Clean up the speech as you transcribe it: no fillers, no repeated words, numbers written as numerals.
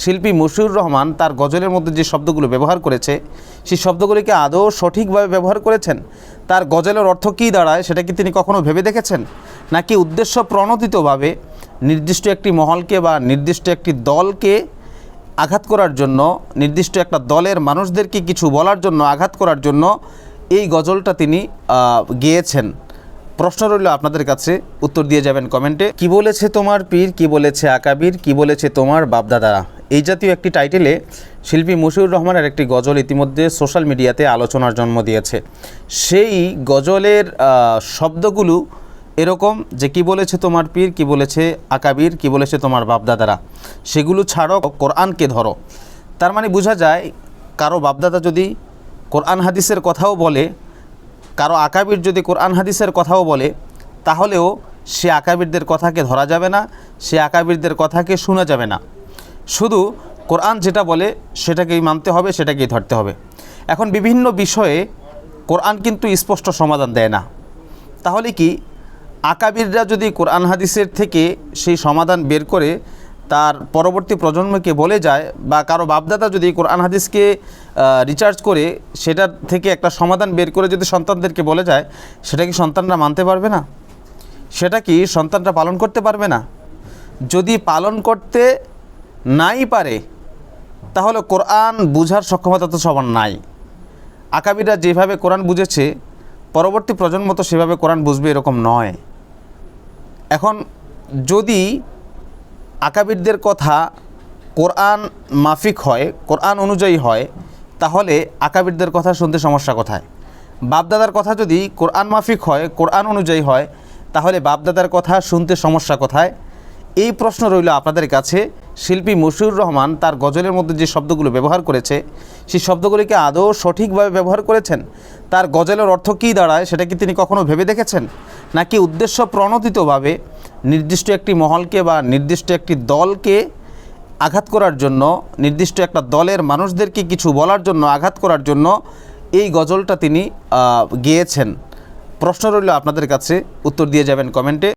শিল্পী মশিউর রহমান তার গজলের মধ্যে যে শব্দগুলো ব্যবহার করেছে সেই শব্দগুলিকে আদৌ সঠিকভাবে ব্যবহার করেছেন? তার গজলের অর্থ কী দাঁড়ায় সেটা কি তিনি কখনো ভেবে দেখেছেন? নাকি উদ্দেশ্য প্রণোদিতভাবে নির্দিষ্ট একটি মহলকে বা নির্দিষ্ট একটি দলকে আঘাত করার জন্য, নির্দিষ্ট একটা দলের মানুষদেরকে কিছু বলার জন্য, আঘাত করার জন্য এই গজলটা তিনি গেয়েছেন? প্রশ্ন রইল আপনাদের কাছে, উত্তর দিয়ে যাবেন কমেন্টে। কি বলেছে তোমার পীর, কি বলেছে আকাবির, কি বলেছে তোমার বাপদাদারা, এই জাতীয় একটি টাইটেলে শিল্পী মশিউর রহমানের একটি গজল ইতিমধ্যে সোশ্যাল মিডিয়াতে আলোচনার জন্ম দিয়েছে। সেই গজলের শব্দগুলো এরকম যে কি বলেছে তোমার পীর, কি বলেছে আকাবির, কি বলেছে তোমার বাপদাদারা, সেগুলো ছাড়ো, কোরআনকে ধরো। তার মানে বোঝা যায় কারো বাপদাদা যদি কোরআন হাদিসের কথাও বলে, কারো আকাবির যদি কোরআন হাদিসের কথাও বলে, তাহলেও সে আকাবিরদের কথাকে ধরা যাবে না, সে আকাবিরদের কথাকে শোনা যাবে না। শুধু কোরআন যেটা বলে সেটাকেই মানতে হবে, সেটাকেই ধরতে হবে। এখন বিভিন্ন বিষয়ে কোরআন কিন্তু স্পষ্ট সমাধান দেয় না। তাহলে কি আকাবিররা যদি কোরআন হাদিসের থেকে সেই সমাধান বের করে তার পরবর্তী প্রজন্মকে বলে যায়, বা কারো বাপদাদা যদি কোরআন হাদিসকে রিসার্চ করে সেটার থেকে একটা সমাধান বের করে যদি সন্তানদেরকে বলে যায়, সেটা কি সন্তানরা মানতে পারবে না? সেটা কি সন্তানরা পালন করতে পারবে না? যদি পালন করতে নাই পারে তাহলে কোরআন বুঝার সক্ষমতা তো সবার নাই। আকাবিররা যেভাবে কোরআন বুঝেছে পরবর্তী প্রজন্ম তো সেভাবে কোরআন বুঝবে এরকম নয়। এখন যদি আকাবিরদের কথা কোরআন মাফিক হয়, কোরআন অনুযায়ী হয়, তাহলে আকাবিরদের কথা শুনতে সমস্যা কোথায়? বাপদাদার কথা যদি কোরআন মাফিক হয়, কোরআন অনুযায়ী হয়, তাহলে বাপদাদার কথা শুনতে সমস্যা কোথায়? এই প্রশ্ন রইল আপনাদের কাছে। শিল্পী মশিউর রহমান তার গজলের মধ্যে যে শব্দগুলো ব্যবহার করেছে সেই শব্দগুলিকে আদৌ সঠিকভাবে ব্যবহার করেছেন? তার গজলের অর্থ কী দাঁড়ায় সেটা কি তিনি কখনো ভেবে দেখেছেন? নাকি উদ্দেশ্য প্রণোদিতভাবে নির্দিষ্ট একটি মহলকে বা নির্দিষ্ট একটি দলকে আঘাত করার জন্য, নির্দিষ্ট একটা দলের মানুষদেরকে কিছু বলার জন্য, আঘাত করার জন্য এই গজলটা তিনি গেয়েছেন? প্রশ্ন রইল আপনাদের কাছে, উত্তর দিয়ে যাবেন কমেন্টে।